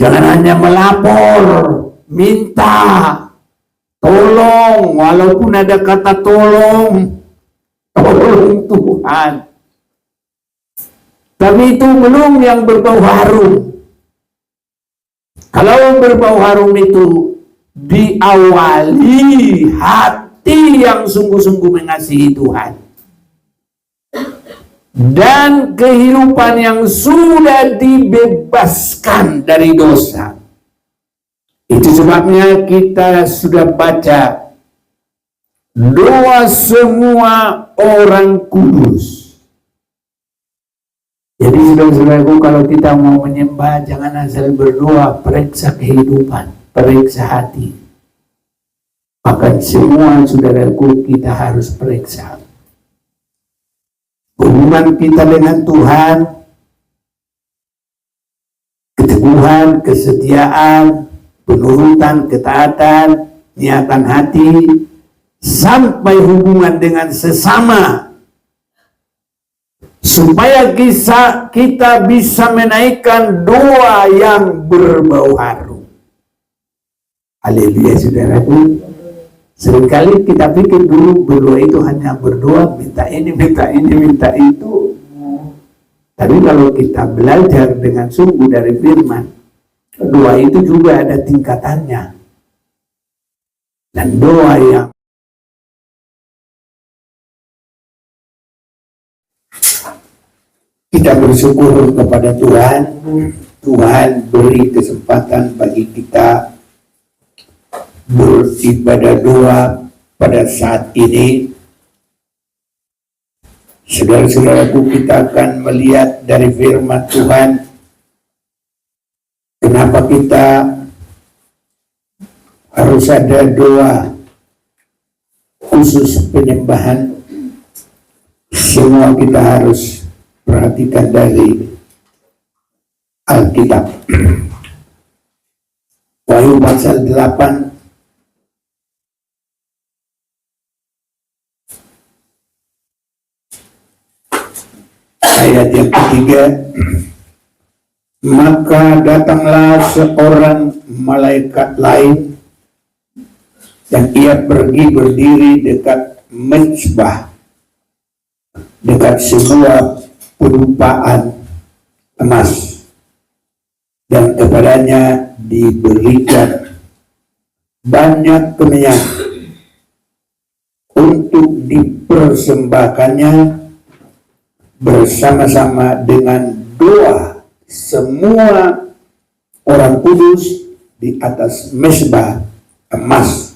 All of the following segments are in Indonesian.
Jangan hanya melapor, minta tolong, walaupun ada kata tolong Tuhan. Tapi itu belum yang berbau harum. Kalau berbau harum itu diawali hati yang sungguh-sungguh mengasihi Tuhan. Dan kehidupan yang sudah dibebaskan dari dosa. Itu sebabnya kita sudah baca doa semua orang kudus. Jadi saudara-saudaraku, kalau kita mau menyembah, jangan asal berdoa, periksa kehidupan, periksa hati. Bahkan semua saudaraku kita harus periksa. Hubungan kita dengan Tuhan, keteguhan, kesetiaan, penurutan, ketaatan, niatan hati, sampai hubungan dengan sesama, supaya kita bisa menaikkan doa yang berbau harum. Haleluya saudaraku. Seringkali kita pikir dulu berdoa itu hanya berdoa, minta ini, minta itu. Tapi kalau kita belajar dengan sungguh dari firman, doa itu juga ada tingkatannya. Dan doa yang kita bersyukur kepada Tuhan, Tuhan beri kesempatan bagi kita beribadah doa pada saat ini. Saudara-saudaraku, kita akan melihat dari firman Tuhan kenapa kita harus ada doa khusus penyembahan. Semua kita harus perhatikan dari Alkitab. Wahyu pasal 8 ayat yang ketiga. Maka datanglah seorang malaikat lain dan ia pergi berdiri dekat mezbah, dekat sebuah pedupaan emas, dan kepadanya diberikan banyak kemenyan untuk dipersembahkannya bersama-sama dengan doa semua orang kudus di atas mezbah emas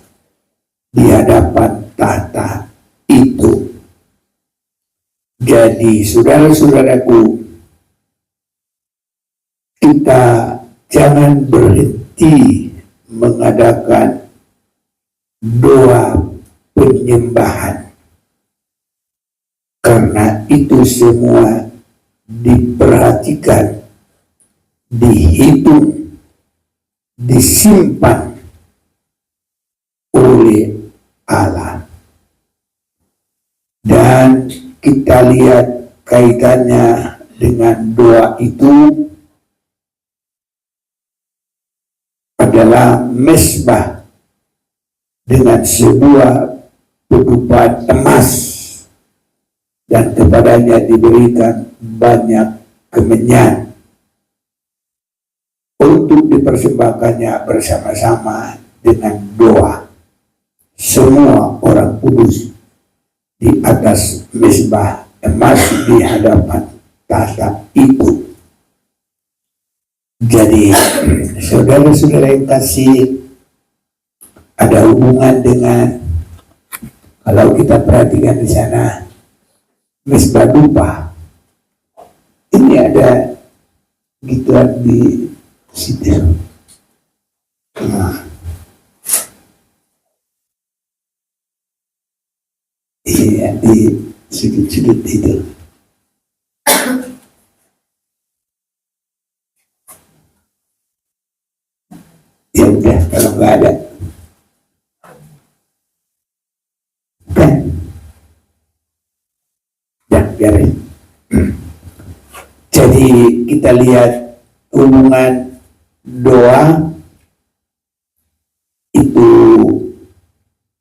di hadapan tahta itu. Jadi saudara-saudaraku, kita jangan berhenti mengadakan doa penyembahan, karena itu semua diperhatikan, dihitung, disimpan oleh Allah. Dan kita lihat kaitannya dengan doa itu adalah mezbah dengan sebuah pedupaan emas, dan kepadanya diberikan banyak kemenyan untuk dipersembahkannya bersama-sama dengan doa semua orang kudus di atas mezbah emas di hadapan tahta itu. Jadi saudara-saudara yang kasih, ada hubungan dengan, kalau kita perhatikan di sana mezbah dupa, ini ada gituan di situ. Nah, iya, di sudut-sudut itu. Ya udah, kalau nggak ada, kan? Ya, biarin. Jadi kita lihat hubungan doa itu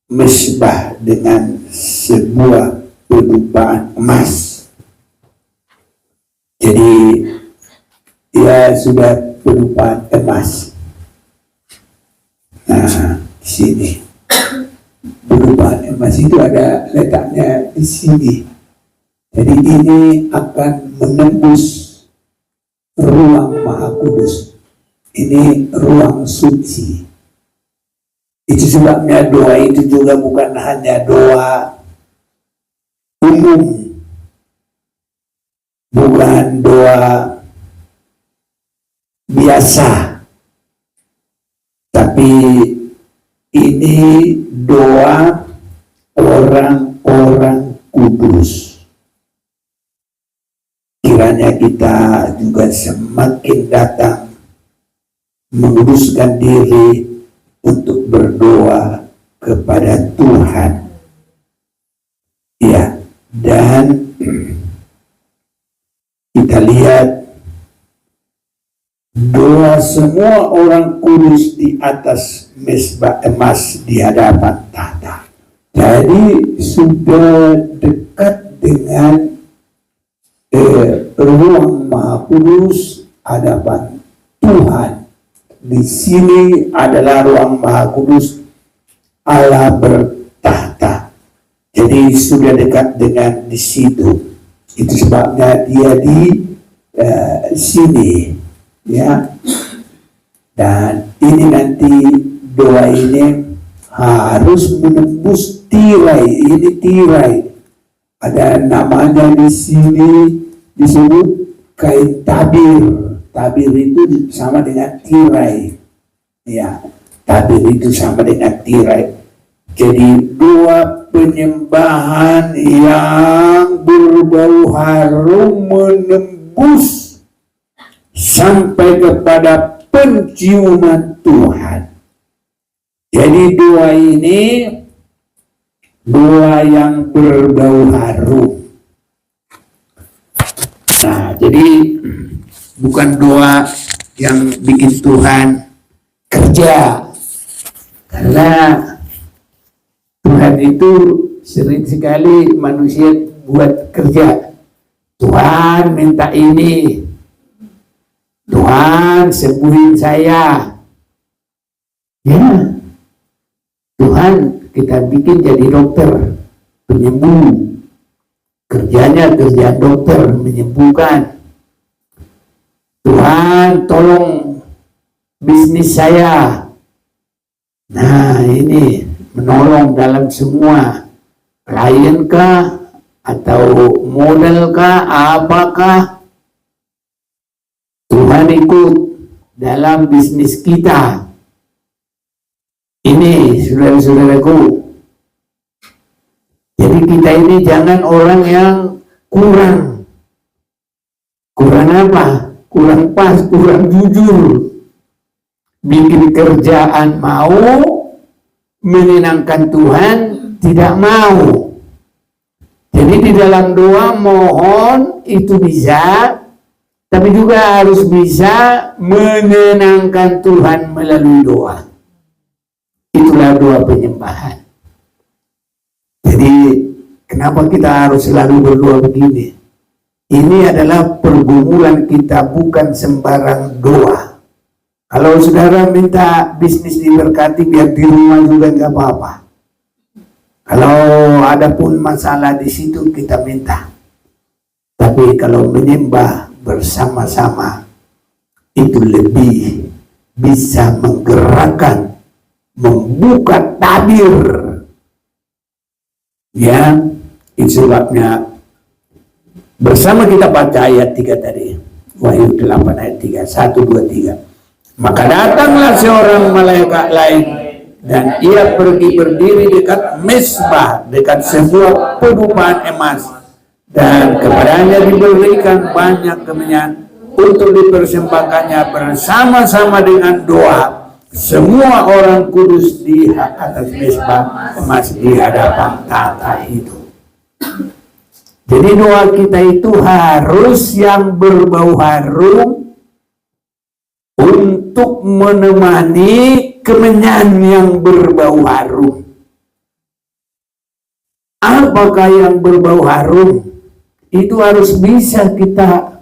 mesbah dengan sebuah pedupaan emas. Jadi dia sudah pedupaan emas. Nah, di sini pedupaan emas itu ada letaknya di sini. Jadi ini akan menembus ruang Maha Kudus. Ini ruang suci. Itu sebabnya doa itu juga bukan hanya doa umum, bukan doa biasa, tapi ini doa orang-orang kudus. Kiranya kita juga semakin datang menguduskan diri untuk berdoa kepada Tuhan. Ya, dan kita lihat doa semua orang kudus di atas mesbah emas di hadapan tahta. Jadi sudah dekat dengan ruang Maha Kudus hadapan Tuhan. Di sini adalah ruang Maha Kudus, Allah bertahta. Jadi sudah dekat dengan di situ. Itu sebabnya dia di sini, ya. Dan ini nanti doa ini harus menembus tirai. Ini tirai. Ada namanya di sini disebut kain tabir. Tabir itu sama dengan tirai. Ya, tabir itu sama dengan tirai. Jadi dua penyembahan yang berbau harum menembus sampai kepada penciuman Tuhan. Jadi doa ini doa yang berbau harum. Nah, jadi bukan doa yang bikin Tuhan kerja, karena Tuhan itu sering sekali manusia buat kerja. Tuhan minta ini, Tuhan sembuhin saya, ya. Tuhan kita bikin jadi dokter penyembuh, kerjanya kerja dokter menyembuhkan. Tuhan tolong bisnis saya. Nah, ini menolong dalam semua, klien kah atau model kah, apakah Tuhan ikut dalam bisnis kita. Ini saudara-saudaraku, jadi kita ini jangan orang yang kurang apa? Kurang pas, kurang jujur. Bikin kerjaan mau, menyenangkan Tuhan tidak mau. Jadi di dalam doa mohon itu bisa, tapi juga harus bisa menyenangkan Tuhan melalui doa. Itulah doa penyembahan. Jadi kenapa kita harus selalu berdoa begini? Ini adalah pergumulan kita, bukan sembarang doa. Kalau saudara minta bisnis diberkati, biar di rumah juga nggak apa-apa. Kalau ada pun masalah di situ kita minta. Tapi kalau menyembah bersama-sama, itu lebih bisa menggerakkan, membuka tabir. Ya, itu sebabnya bersama kita baca ayat 3 tadi. Wahyu 8 ayat 3, 1, 2, 3. Maka datanglah seorang malaikat lain dan ia pergi berdiri dekat mesbah, dekat sebuah pedupaan emas, dan kepadanya diberikan banyak kemenyan untuk dipersembahkannya bersama-sama dengan doa semua orang kudus di atas mesbah emas di hadapan tahta itu. Jadi doa kita itu harus yang berbau harum, untuk menemani kemenyan yang berbau harum. Apakah yang berbau harum? Itu harus bisa kita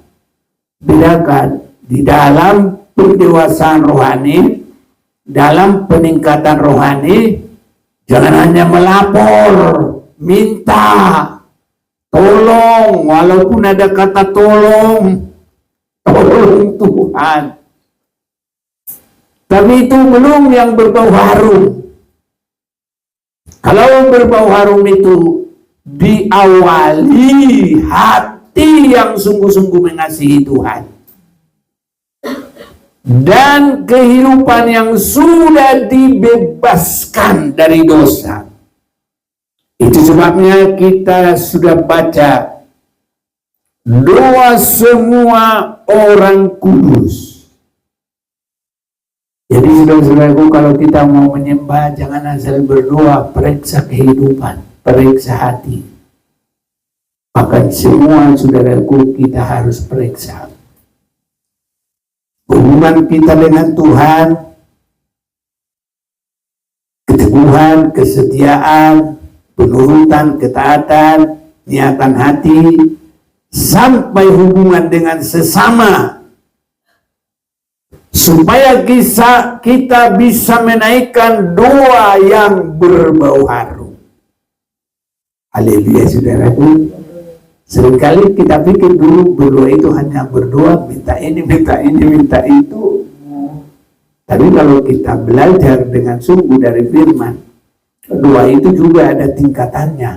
bedakan di dalam pendewasaan rohani, dalam peningkatan rohani. Jangan hanya melapor, minta, tolong, walaupun ada kata tolong Tuhan. Tapi itu belum yang berbau harum. Kalau berbau harum itu diawali hati yang sungguh-sungguh mengasihi Tuhan. Dan kehidupan yang sudah dibebaskan dari dosa. Itu sebabnya kita sudah baca doa semua orang kudus. Jadi saudara-saudaraku, kalau kita mau menyembah, jangan asal berdoa, periksa kehidupan, periksa hati. Bahkan semua saudaraku kita harus periksa. Hubungan kita dengan Tuhan, keteguhan, kesetiaan, penurutan, ketaatan, niatan hati, sampai hubungan dengan sesama, supaya kita bisa menaikkan doa yang berbau harum. Haleluya saudaraku. Seringkali kita pikir dulu berdoa itu hanya berdoa, minta ini, minta ini, minta itu. Tapi kalau kita belajar dengan sungguh dari firman, doa itu juga ada tingkatannya.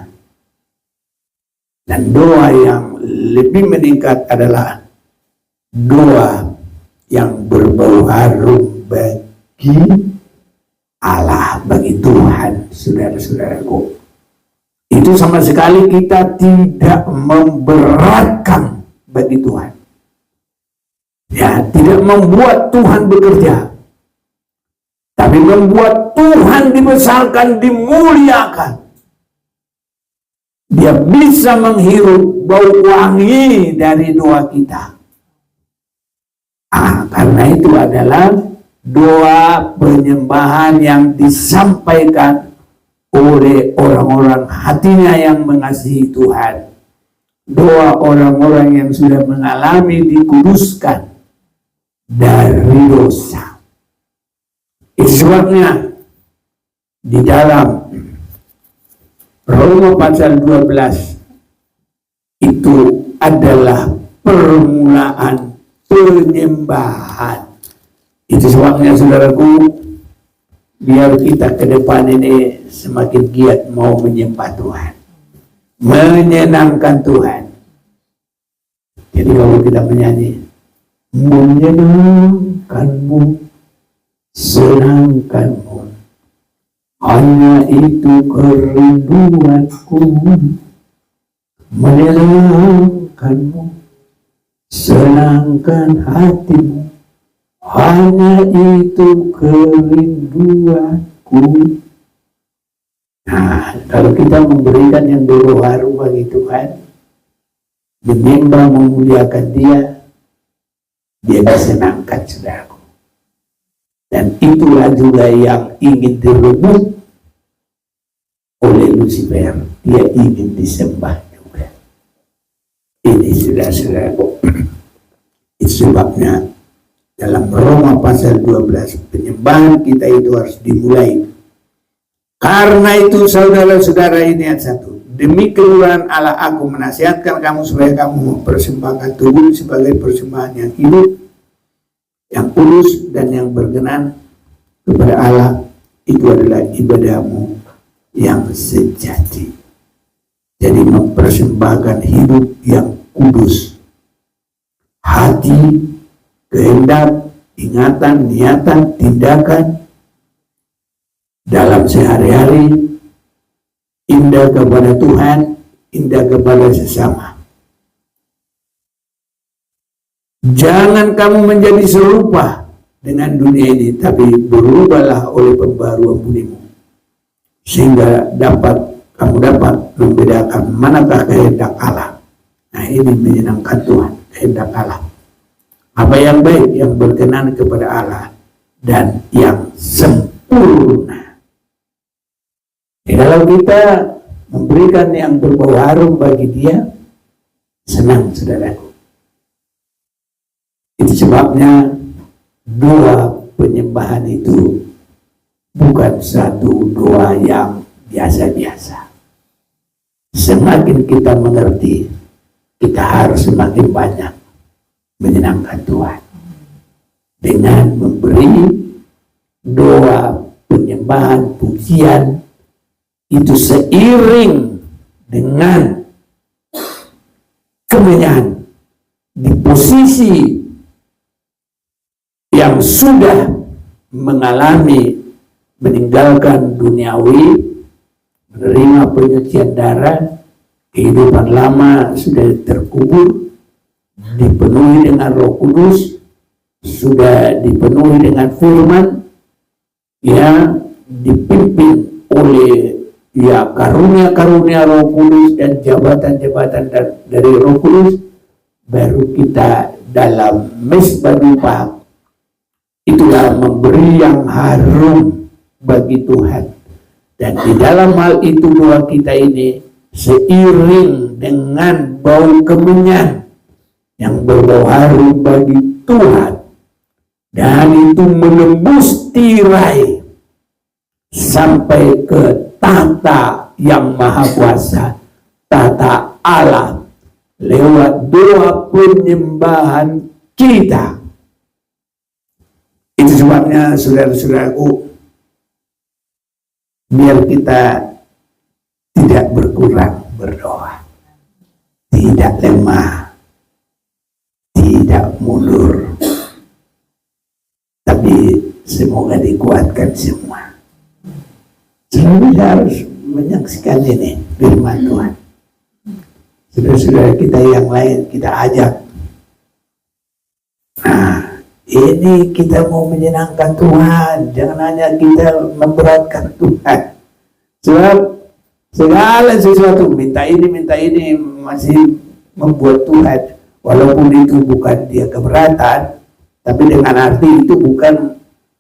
Dan doa yang lebih meningkat adalah doa yang berbau harum bagi Allah, bagi Tuhan, saudara-saudaraku. Itu sama sekali kita tidak memberatkan bagi Tuhan. Ya, tidak membuat Tuhan bekerja, tapi membuat Tuhan dibesarkan, dimuliakan. Dia bisa menghirup bau wangi dari doa kita. Karena itu adalah doa penyembahan yang disampaikan oleh orang-orang hatinya yang mengasihi Tuhan. Doa orang-orang yang sudah mengalami dikuduskan dari dosa. Itu sebabnya di dalam Roma pasal 12 itu adalah permulaan penyembahan. Itu sebabnya saudaraku, biar kita ke depan ini semakin giat mau menyembah Tuhan, menyenangkan Tuhan. Jadi kalau kita menyanyi, menyenangkanmu, senangkanmu, hanya itu kerinduanku, menyenangkanmu, senangkan hatimu, hanya itu kerinduanku. Nah, kalau kita memberikan yang berbau harum bagi Tuhan, menyembah, memuliakan Dia disenangkan, saudaraku. Dan itulah juga yang ingin direbut oleh Lucifer. Dia ingin disembah juga. Ini saudara-saudaraku. Itu sebabnya dalam Roma pasal 12, penyembahan kita itu harus dimulai. Karena itu saudara-saudara, ini ayat 1. Demi keluaran Allah aku menasihatkan kamu supaya kamu mempersembahkan tubuh sebagai persembahan yang hidup, yang kudus dan yang berkenan kepada Allah. Itu adalah ibadahmu yang sejati. Jadi mempersembahkan hidup yang kudus, hati, kehendak, ingatan, niatan, tindakan dalam sehari-hari, indah kepada Tuhan, indah kepada sesama. Jangan kamu menjadi serupa dengan dunia ini, tapi berubahlah oleh pembaruan budimu, sehingga kamu dapat membedakan manakah kehendak Allah. Nah, ini menyenangkan Tuhan, kehendak Allah. apa yang baik, yang berkenan kepada Allah, dan yang sempurna. Kalau kita memberikan yang berbau harum bagi dia, senang saudaraku. Itu sebabnya doa penyembahan itu bukan satu doa yang biasa-biasa. Semakin kita mengerti, kita harus semakin banyak menyenangkan Tuhan dengan memberi doa penyembahan pujian itu seiring dengan kemenyan di posisi yang sudah mengalami meninggalkan duniawi, menerima penyucian darah, kehidupan lama sudah terkubur, dipenuhi dengan Roh Kudus, sudah dipenuhi dengan firman, ya, dipimpin oleh ya karunia-karunia Roh Kudus dan jabatan-jabatan dari Roh Kudus, baru kita dalam mezbah dupa itulah memberi yang harum bagi Tuhan. Dan di dalam hal itu doa kita ini seiring dengan bau kemenyan yang berbau harum bagi Tuhan, dan itu menembus tirai sampai ke tata yang maha kuasa, tata Allah, lewat doa penyembahan kita. Itu sebabnya saudara-saudaraku, biar kita tidak berkurang berdoa, tidak lemah, tidak mundur, tapi semoga dikuatkan semua. Selalu harus menyaksikan ini firman Tuhan. Saudara-saudara kita yang lain kita ajak. Nah, ini kita mau menyenangkan Tuhan, jangan hanya kita memberatkan Tuhan. Sebab segala sesuatu minta ini masih membuat Tuhan, walaupun itu bukan dia keberatan, tapi dengan arti itu bukan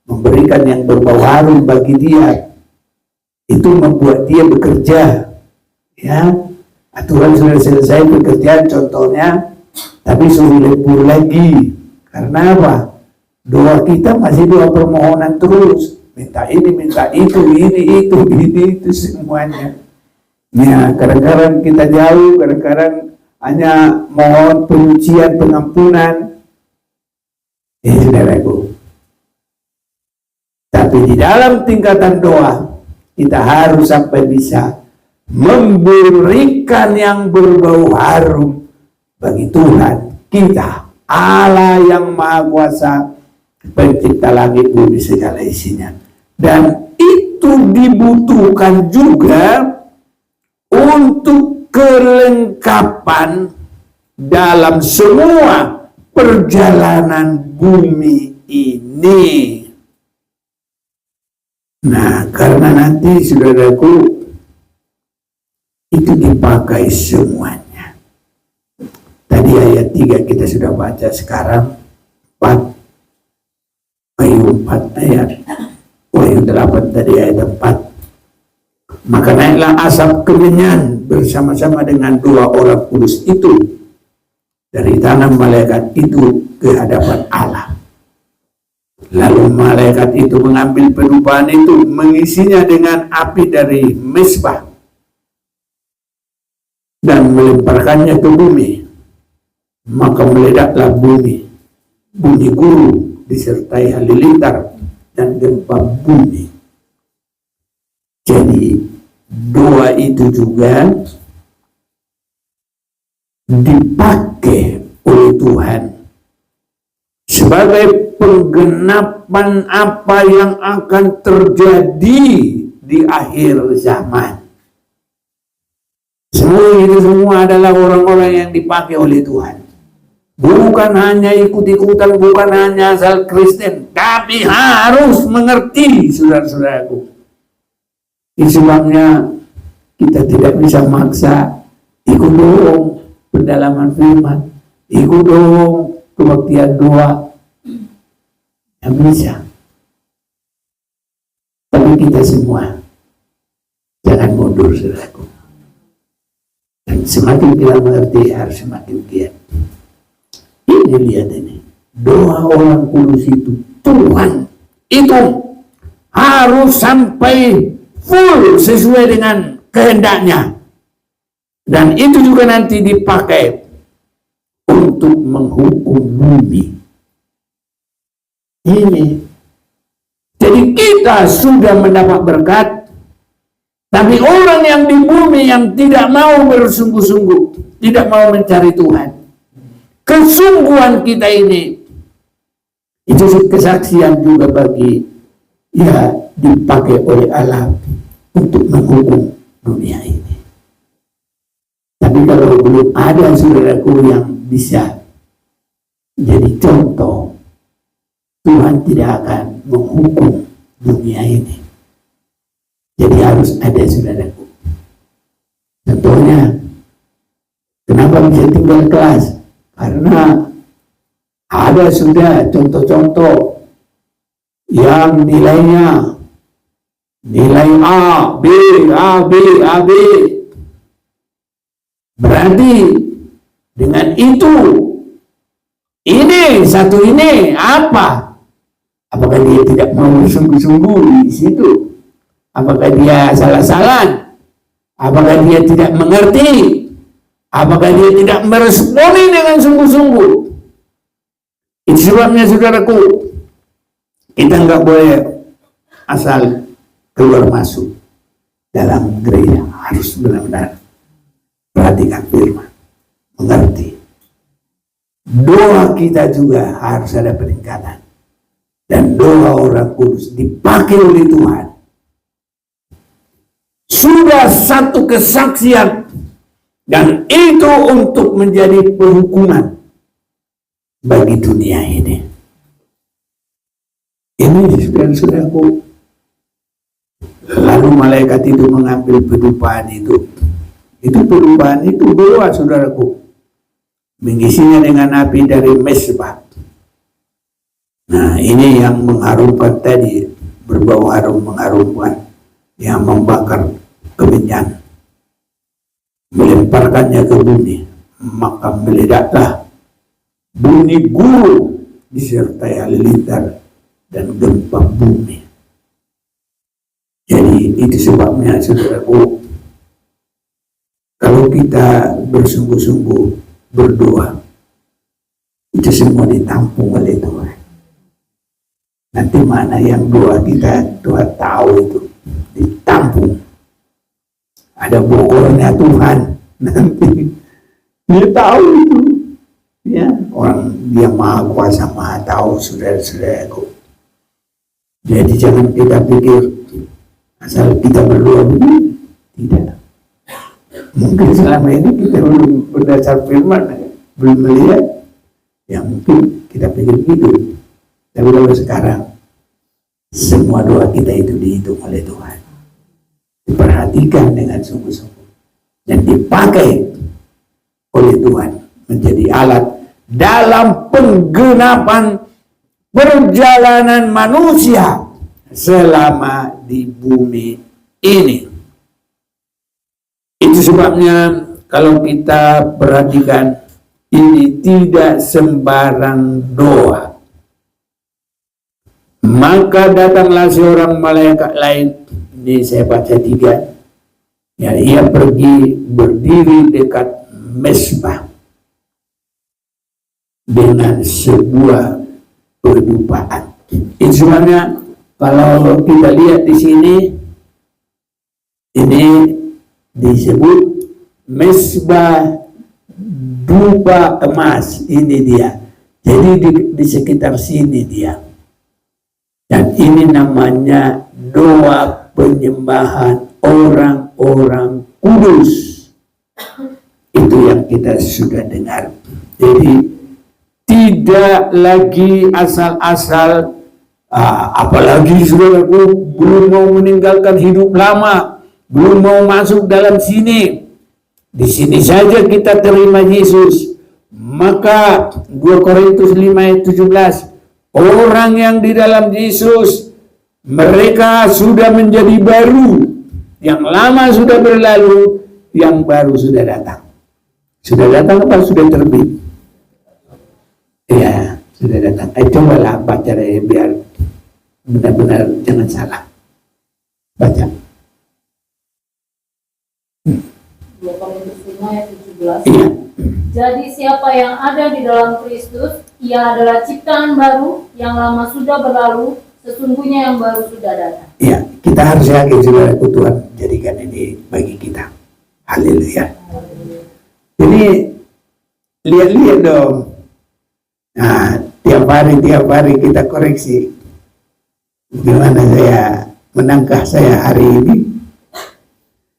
memberikan yang berbau harum bagi dia, itu membuat dia bekerja. Ya, aturan sudah selesai pekerjaan contohnya, tapi suruh lembur lagi. Karena apa? Doa kita masih doa permohonan terus, minta ini, minta itu, ini itu semuanya. Ya, kadang-kadang kita jauh, kadang-kadang hanya mohon penyucian, pengampunan. Saudaraku. Tapi di dalam tingkatan doa, kita harus sampai bisa memberikan yang berbau harum bagi Tuhan kita, Allah yang Maha Kuasa, pencipta langit bumi segala isinya. Dan itu dibutuhkan juga untuk kelengkapan dalam semua perjalanan bumi ini. Nah, karena nanti saudaraku itu dipakai semuanya. Tadi ayat 3 kita sudah baca, sekarang 4 Wahyu 4 ayat Wahyu 8 tadi ayat 4. Maka naiklah asap kemenyan bersama-sama dengan 2 orang kudus itu dari tanah malaikat itu ke hadapan Allah. Lalu malaikat itu mengambil pedupaan itu, mengisinya dengan api dari mezbah dan melemparkannya ke bumi. Maka meledaklah bumi, bunyi guru disertai halilintar dan gempa bumi. Jadi doa itu juga dipakai oleh Tuhan sebagai penggenapan apa yang akan terjadi di akhir zaman. Semua adalah orang-orang yang dipakai oleh Tuhan. Bukan hanya ikut-ikutan, bukan hanya asal Kristen, tapi harus mengerti, saudara-saudaraku. Ini sebabnya kita tidak bisa maksa, ikut dong pendalaman firman, ikut dong kebaktian doa yang bisa. Tapi kita semua jangan mundur, saudaraku. Dan semakin kita mengerti, harus semakin giat. Ini lihat ini, doa orang kudus itu, Tuhan itu harus sampai full sesuai dengan kehendaknya. Dan itu juga nanti dipakai untuk menghukum bumi. Ini. Jadi kita sudah mendapat berkat, tapi orang yang di bumi yang tidak mau bersungguh-sungguh, tidak mau mencari Tuhan, kesungguhan kita ini, itu kesaksian juga bagi, ya, dipakai oleh Allah untuk menghukum dunia ini. Tapi kalau belum ada saudaraku yang bisa jadi contoh, Tuhan tidak akan menghukum dunia ini. Jadi harus ada, saudaraku. Contohnya, kenapa bisa tinggal kelas? Karena ada sudah contoh-contoh yang nilainya nilai A, B, A, B, A, B. Berarti dengan itu ini satu ini apa? Apakah dia tidak mau sungguh-sungguh di situ? Apakah dia salah-salah? Apakah dia tidak mengerti? Apakah dia tidak meresponi dengan sungguh-sungguh? Itu sebabnya saudaraku, kita nggak boleh asal keluar masuk dalam gereja. Harus benar-benar perhatikan firman, mengerti. Doa kita juga harus ada peningkatan. Dan doa orang kudus dipakai oleh Tuhan. Sudah satu kesaksian, dan itu untuk menjadi penghukuman bagi dunia ini. Ini saudara-saudaraku. Lalu malaikat itu mengambil pedupaan itu. Itu pedupaan itu doa, saudaraku. Mengisinya dengan api dari mesbah. Nah, ini yang mengharumkan tadi, berbau harum mengharumkan, yang membakar kemenyan, melemparkannya ke bumi, maka meledaklah bunyi guru disertai halilintar dan gempa bumi. Jadi itu sebabnya saudaraku, kalau kita bersungguh-sungguh berdoa, itu semua ditampung oleh Tuhan. Nanti mana yang doa kita, Tuhan tahu itu, ditampung. Ada bokornya Tuhan, nanti dia tahu itu. Ya, orang dia maha kuasa, maha tahu, saudara-saudaraku. Jadi jangan kita pikir asal kita berdoa begini, tidak. Mungkin selama ini kita belum berdasar firman, belum melihat, ya mungkin kita pikir gitu. Tapi kalau sekarang semua doa kita itu dihitung oleh Tuhan, diperhatikan dengan sungguh-sungguh, dan dipakai oleh Tuhan menjadi alat dalam penggenapan perjalanan manusia selama di bumi ini. Itu sebabnya kalau kita perhatikan, ini tidak sembarang doa. Maka datanglah seorang malaikat lain, ini saya baca 3, ya, ia pergi berdiri dekat mesbah dengan sebuah pedupaan. Itu sebenarnya kalau kita lihat di sini, ini disebut mesbah dupa emas. Ini dia. Jadi di sekitar sini dia. Dan ini namanya doa penyembahan orang-orang kudus. Itu yang kita sudah dengar. Jadi tidak lagi asal-asal, apalagi saudaraku belum mau meninggalkan hidup lama, belum mau masuk dalam sini. Di sini saja kita terima Yesus, Maka 2 Korintus 5 ayat 17, orang yang di dalam Yesus, mereka sudah menjadi baru, yang lama sudah berlalu, yang baru sudah datang. Sudah datang apa sudah terbit? Ya, sudah datang. Cobalah baca deh, biar benar-benar jangan salah. Baca. 2 Korintus 5 ayat 17. Iya. Jadi siapa yang ada di dalam Kristus, ia adalah ciptaan baru, yang lama sudah berlalu, sesungguhnya yang baru sudah datang. Iya, kita harus yakin saudaraku, Tuhan jadikan ini bagi kita. Haleluya. Jadi lihat-lihat dong. Nah, tiap hari kita koreksi. Gimana saya menangkah saya hari ini?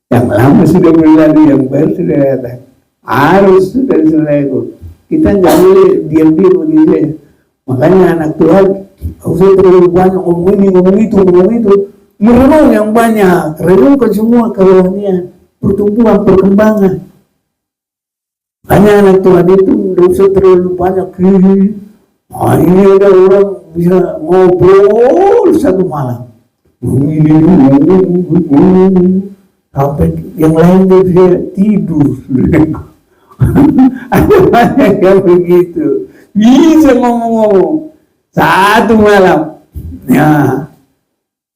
Yang lama sudah berlalu, yang baru sudah datang. Harus, saudara-saudaraku, kita nggak boleh diam-diam begitu. Makanya anak Tuhan, usah terlalu banyak ngomong itu, merenung yang banyak, renungkan semua kerohanian, pertumbuhan, perkembangan. Makanya anak Tuhan itu nggak usah terlalu banyak. Nah, ini ada orang bisa ngobrol satu malam, sampai yang lain dia tidur. Ada banyak yang begitu, bisa ngomong-ngomong satu malam. Ya,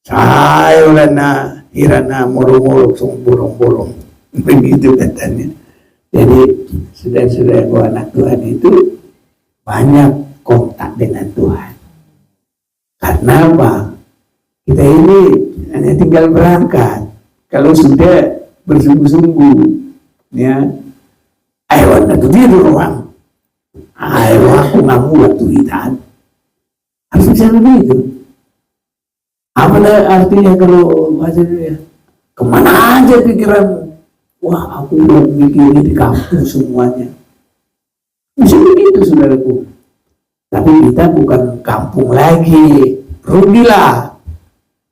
saya ulana hirana moro-moro sung bolong-bolong, begitu katanya. Jadi saudara-saudara anak Tuhan itu banyak kontak dengan Tuhan. Karena apa? Kita ini hanya tinggal berangkat. Kalau sudah bersungguh-sungguh, ya, ayo nak tidur orang, ayo aku nggak buat tulisan, harus bisa begitu. Apa artinya kalau bahasanya? Kemana aja pikiranmu? Wah, aku udah mikirin di kampung semuanya. Bisa begitu, saudaraku. Tapi kita bukan kampung lagi, rugilah.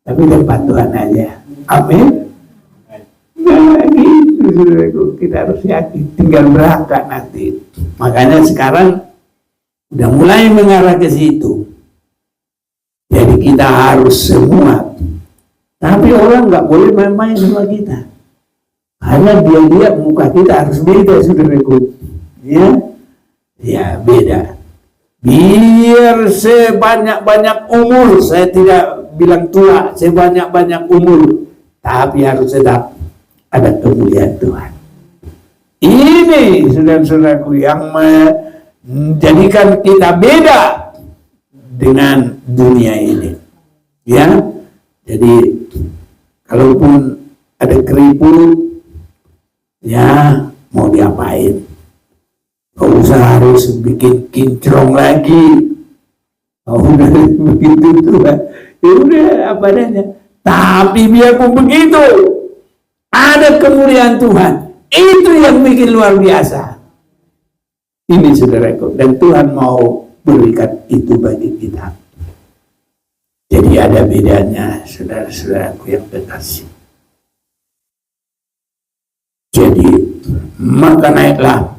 Tapi tempat Tuhan aja. Amin. Nah, gitu, saudaraku. Kita harus yakin, tinggal berangkat nanti. Makanya sekarang udah mulai mengarah ke situ. Jadi kita harus semua. Tapi orang nggak boleh main-main sama kita. Karena dia muka kita harus beda, saudaraku. Ya beda. Biar sebanyak-banyak umur, saya tidak bilang tua, sebanyak-banyak umur, tapi harus tetap ada kemuliaan Tuhan. Ini saudara-saudaraku yang menjadikan kita beda dengan dunia ini. Ya, jadi kalaupun ada keriput, ya mau diapain? Gak usah harus bikin kinclong lagi. Oh, udah begitu Tuhan. Ya udah apa adanya. Tapi biarpun begitu, ada kemuliaan Tuhan. Itu yang bikin luar biasa. Ini saudaraku. Dan Tuhan mau berikan itu bagi kita. Jadi ada bedanya, saudara-saudaraku yang terkasih. Jadi maka naiklah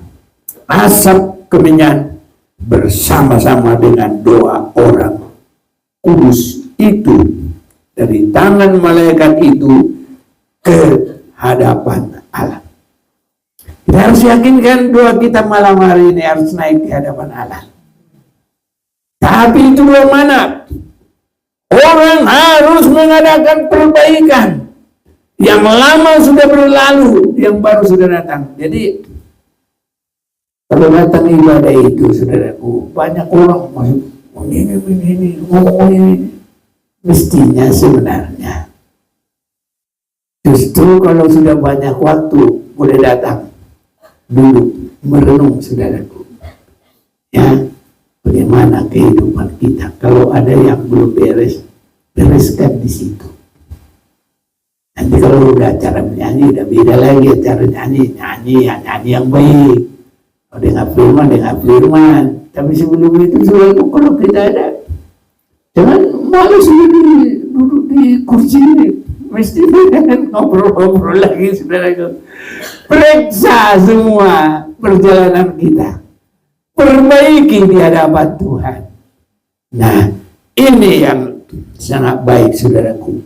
asap kemenyan bersama-sama dengan doa orang kudus itu dari tangan malaikat itu ke hadapan Allah. Kita harus yakinkan doa kita malam hari ini harus naik ke hadapan Allah. Tapi itu belum mana? Orang harus mengadakan perbaikan. Yang lama sudah berlalu, yang baru sudah datang. Jadi kalau datang ibadah itu, saudaraku, banyak orang masuk ini, ngomong ini. Mestinya sebenarnya justru kalau sudah banyak waktu boleh datang duduk merenung, saudaraku. Ya, bagaimana kehidupan kita? Kalau ada yang belum beres, bereskan di situ. Nanti kalau udah acara menyanyi, udah beda lagi acara nyanyi yang baik. Kalau dengan firman. Tapi sebelum itu selalu kalau kita ada, jangan malas duduk di kursi ini. Mesti ngobrol-ngobrol lagi, saudaraku. Periksa semua perjalanan kita. perbaiki di hadapan Tuhan. Nah, ini yang sangat baik, saudaraku.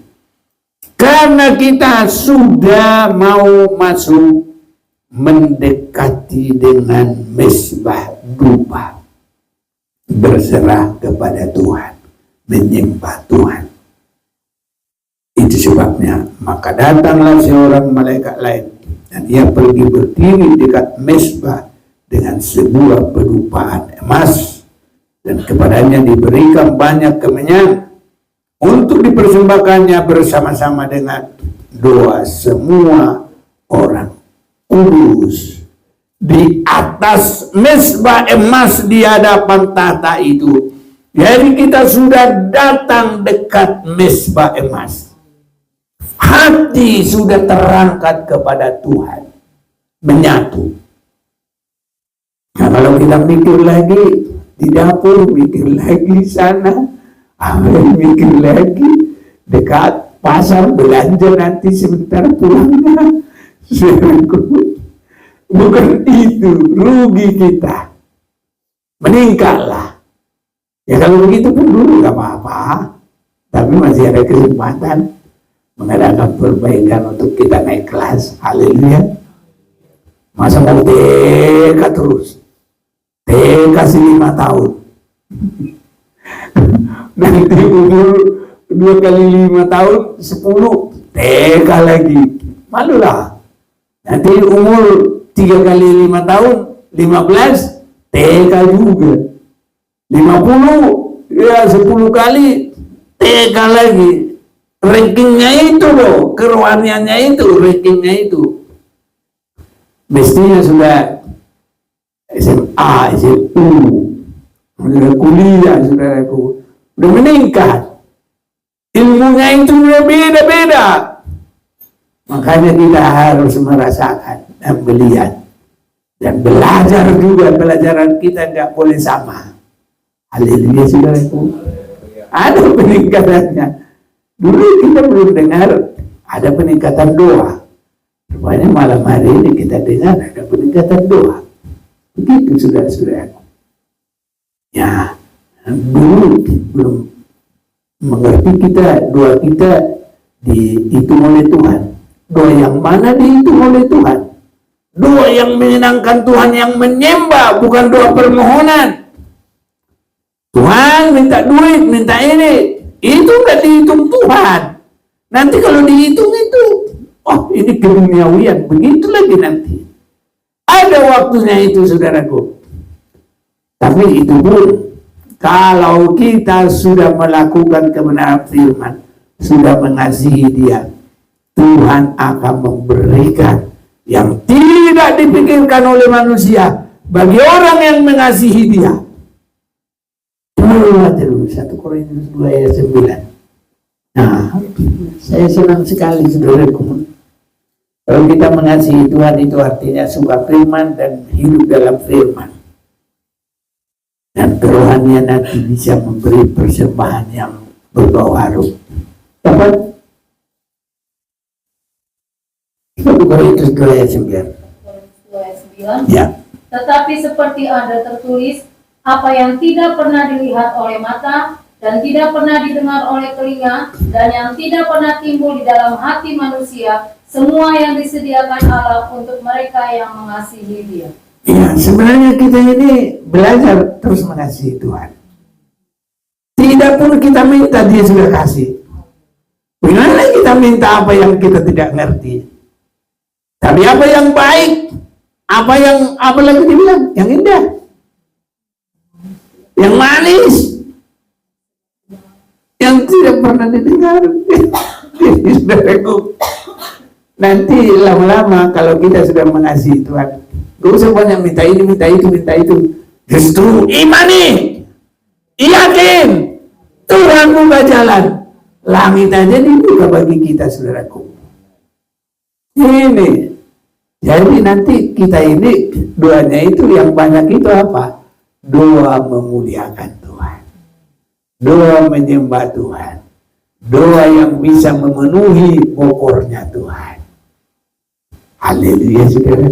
Karena kita sudah mau masuk mendekati dengan mesbah dupa, berserah kepada Tuhan, menyembah Tuhan. Itu sebabnya, maka datanglah seorang malaikat lain, dan ia pergi berdiri dekat mesbah dengan sebuah pedupaan emas, dan kepadanya diberikan banyak kemenyan untuk dipersembahkannya bersama-sama dengan doa semua orang kudus. Di atas mesbah emas di hadapan tahta itu, jadi kita sudah datang dekat mesbah emas. Hati sudah terangkat kepada Tuhan, menyatu. Nah, kalau kita mikir lagi di dapur, mikir lagi sana, mikir lagi dekat pasar belanja nanti sebentar pulangnya. Bukan itu, rugi kita. Meningkatlah. Ya kalau begitu pun dulu gak apa-apa, tapi masih ada kesempatan mengadakan perbaikan untuk kita naik kelas. Haleluya. Masa mau TK terus, TK 5 tahun. Nanti umur 2 kali 5 tahun 10 TK lagi, malulah. Nanti umur 3 kali 5 tahun 15 TK juga, 50 ya 10 kali TK lagi. Rankingnya itu loh, kerohaniannya itu, rankingnya itu mestinya sudah SMA, SMU, sudah kuliah, saudaraku, udah meningkat, ilmunya itu udah beda-beda. Makanya kita harus merasakan dan melihat dan belajar juga. Pelajaran kita nggak boleh sama. Haleluya, saudaraku. Ada peningkatannya. Dulu kita belum dengar ada peningkatan doa. Rupanya malam hari ini kita dengar ada peningkatan doa. Begitu, saudara-saudaraku. Ya, dulu belum mengerti kita, doa kita dihitung oleh Tuhan. Doa yang mana dihitung oleh Tuhan? Doa yang menyenangkan Tuhan, yang menyembah, bukan doa permohonan. Tuhan minta duit, minta ini, itu nggak dihitung Tuhan. Nanti kalau dihitung itu, oh ini keduniawian, begitu lagi nanti. Ada waktunya itu, saudaraku. Tapi itu pun, kalau kita sudah melakukan kebenaran firman, sudah mengasihi Dia, Tuhan akan memberikan yang tidak dipikirkan oleh manusia bagi orang yang mengasihi Dia. Dulu 1 Korintus 2 ayat 9. Nah, saya senang sekali, saudaraku. Kalau kita mengasihi Tuhan, itu artinya suka firman dan hidup dalam firman. Dan kerohanian nanti bisa memberi persembahan yang berbau harum. Dapat 1 Korintus 2 ayat 9. Ya. Tetapi seperti ada tertulis, apa yang tidak pernah dilihat oleh mata, dan tidak pernah didengar oleh telinga, dan yang tidak pernah timbul di dalam hati manusia, semua yang disediakan Allah untuk mereka yang mengasihi Dia. Ya, sebenarnya kita ini belajar terus mengasihi Tuhan. Tidak pun kita minta, Dia sudah kasih. Bagaimana kita minta apa yang kita tidak ngerti? Tapi apa yang baik, apa lagi dibilang, yang indah, yang manis, yang tidak pernah didengar. Nanti lama-lama kalau kita sudah mengasihi Tuhan, gak usah banyak minta ini, minta itu, minta itu. Justru imani, yakin, Tuhan buka jalan, langit aja dibuka bagi kita, saudaraku. Ini, jadi nanti kita ini doanya itu yang banyak itu apa? Doa memuliakan Tuhan, doa menyembah Tuhan, doa yang bisa memenuhi pokornya Tuhan. Haleluya, saudara.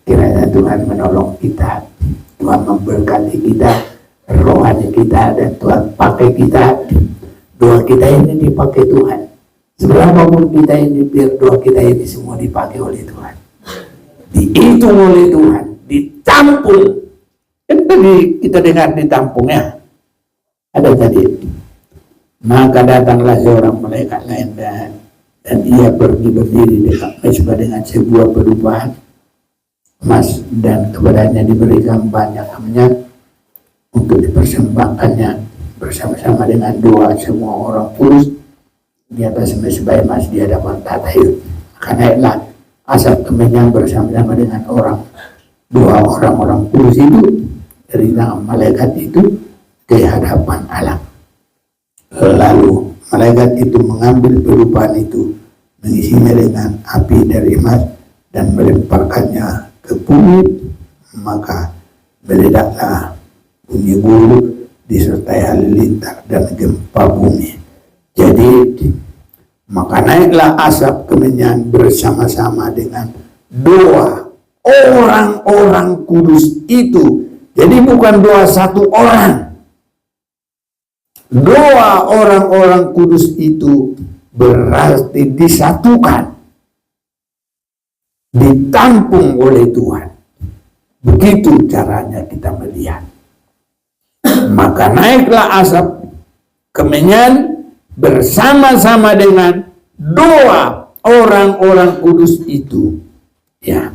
Kiranya Tuhan menolong kita Tuhan memberkati kita, rohani kita, dan Tuhan pakai kita. Doa kita ini dipakai Tuhan. Seberapapun kita ini, biar doa kita ini semua dipakai oleh Tuhan. Dihitung oleh Tuhan, ditampung. Kan tadi kita dengar ditampung ya. Ada tadi. Maka datanglah seorang malaikat lain dan ia pergi berdiri dekat mezbah dengan sebuah perubahan emas, dan kepadanya diberikan banyak minyak untuk dipersembahkannya bersama-sama dengan doa semua orang kudus di atas mezbah emas di hadapan tata itu. Maka naiklah asap kemenyan bersama-sama dengan dua orang kudus itu dari tangan malaikat itu ke hadapan Allah. Lalu malaikat itu mengambil perupaan itu, mengisinya dengan api dari emas dan melemparkannya ke bumi. Maka meledaklah bunyi gulu disertai halilintar dan gempa bumi. Jadi maka naiklah asap kemenyan bersama-sama dengan doa orang-orang kudus itu. Jadi bukan doa satu orang. Doa orang-orang kudus itu berarti disatukan, ditampung oleh Tuhan. Begitu caranya kita melihat. Maka naiklah asap kemenyan bersama-sama dengan doa orang-orang kudus itu. Ya.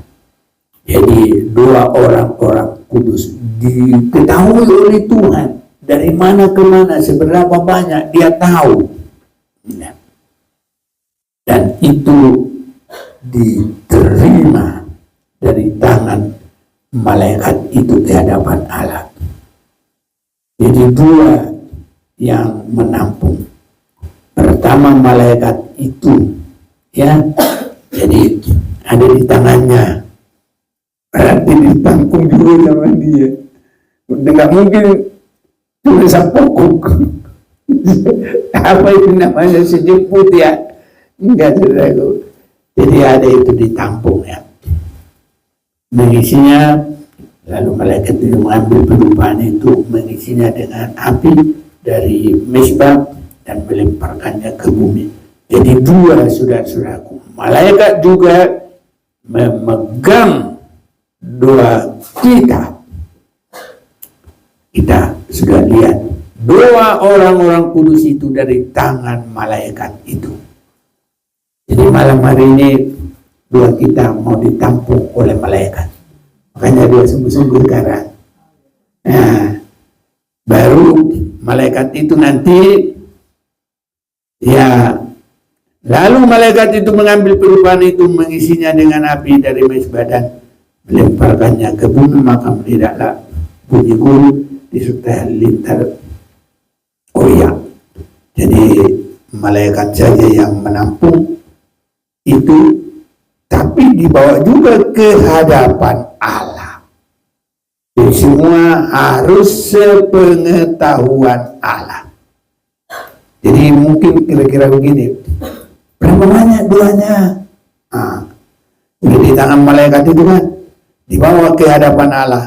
Jadi doa orang-orang kudus diketahui oleh Tuhan. Dari mana ke mana, seberapa banyak dia tahu. Ya. Dan itu diterima dari tangan malaikat itu di hadapan Allah. Jadi dua yang menampung. Pertama malaikat itu, ya, jadi ada di tangannya. Berarti ditampung juga sama dia. Tidak mungkin tulis pokok. Apa itu namanya sejemput ya? Enggak, saudaraku. Jadi ada itu ditampung ya. Mengisinya, lalu malaikat itu mengambil perupaan itu, mengisinya dengan api dari mezbah dan melemparkannya ke bumi. Jadi dua, saudara-saudaraku. Malaikat juga memegang doa kita. Kita sudah lihat doa orang-orang kudus itu dari tangan malaikat itu. Jadi malam hari ini doa kita mau ditampung oleh malaikat. Makanya doa sungguh-sungguh sekarang. Nah, baru malaikat itu nanti, ya, lalu malaikat itu mengambil perupaan itu, mengisinya dengan api dari mezbah dan melemparkannya ke bumi. Maka meledaklah bunyi gulu disertai halilintar. Oh ya, jadi malaikat saja yang menampung itu, tapi dibawa juga ke hadapan Allah. Jadi semua harus sepengetahuan Allah. Jadi mungkin kira-kira begini, berapa banyak doanya? Di tangan malaikat itu kan dibawa ke hadapan Allah.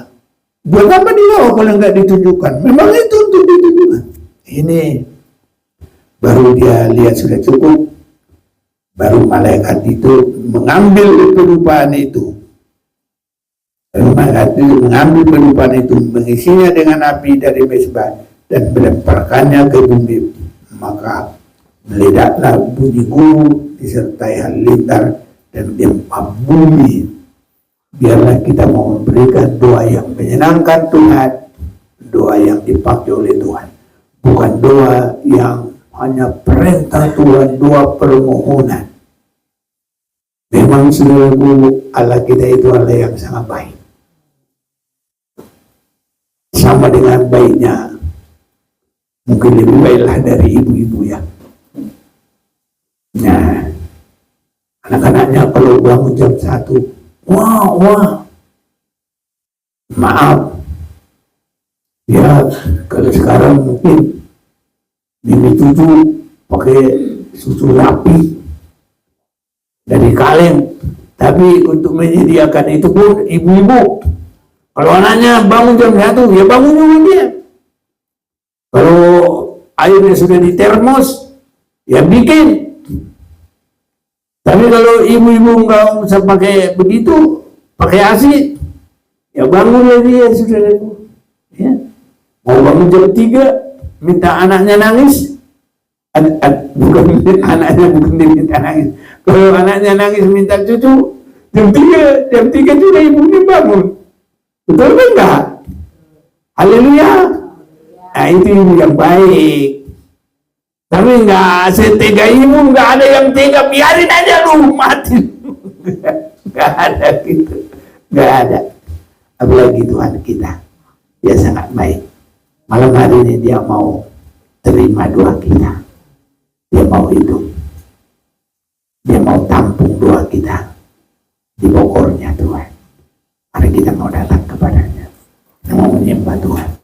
Buat apa dibawa kalau nggak ditunjukkan? Memang itu untuk ditunjukkan. Ini baru dia lihat sudah cukup. Baru malaikat itu mengambil perupaan itu. Malaikat itu mengambil perupaan itu, mengisinya dengan api dari mezbah dan melemparkannya ke bumi. Maka meledaklah bunyi gulu disertai halilintar dan gempa bumi. Biarlah kita mau memberikan doa yang menyenangkan Tuhan, doa yang dipakai oleh Tuhan, bukan doa yang hanya perintah Tuhan, doa permohonan. Memang seluruh Allah kita itu Allah yang sangat baik. Sama dengan baiknya, mungkin lebih baiklah dari ibu-ibu ya. Nah, anak-anaknya kalau bangun jam 1, wah, maaf. Ya, kalau sekarang mungkin Mimi tujuh pakai susu rapi dari kaleng, tapi untuk menyediakan itu pun ibu-ibu Kalau anaknya bangun jam 1, ya bangun juga dia. Kalau airnya sudah di termos, ya bikin. Tapi kalau ibu-ibu nggak usah pakai begitu, pakai ASI, ya bangunlah dia, saudaraku. Ya. Mau bangun jam 3, minta anaknya nangis, bukan anaknya bukan diminta nangis. Kalau anaknya nangis minta cucu, jam 3 sudah ibunya bangun. Betul kan enggak? Haleluya. Nah itu ibu yang baik. Tapi enggak setega ibu, enggak ada yang tega, biarin aja lu mati. Enggak ada gitu. Enggak ada. Apalagi Tuhan kita, dia sangat baik. Malam hari ini dia mau terima doa kita. Dia mau hidup. Dia mau tampung doa kita di pokoknya Tuhan. Mari kita mau datang kepadanya, mau menyembah Tuhan.